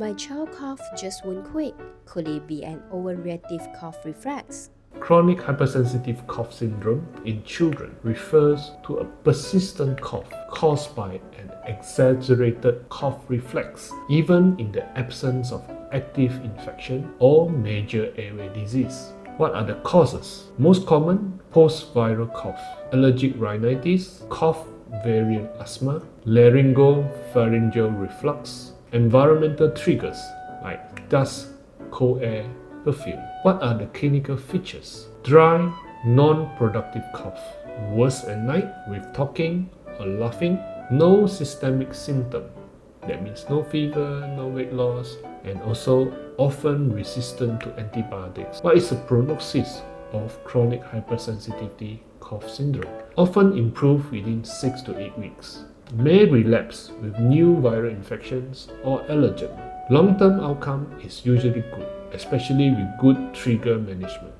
My child cough just won't quit. Could it be an overreactive cough reflex? Chronic hypersensitive cough syndrome in children refers to a persistent cough caused by an exaggerated cough reflex, even in the absence of active infection or major airway disease. What are the causes? Most common, post-viral cough, allergic rhinitis, cough variant asthma, laryngopharyngeal reflux, environmental triggers like dust, cold air, perfume. What are the clinical features? Dry, non-productive cough, worse at night with talking or laughing, no systemic symptom. That means no fever, no weight loss, and also often resistant to antibiotics. What is the prognosis of chronic hypersensitivity cough syndrome? Often improve within 6 to 8 weeks. May relapse with new viral infections or allergen. Long-term outcome is usually good, especially with good trigger management.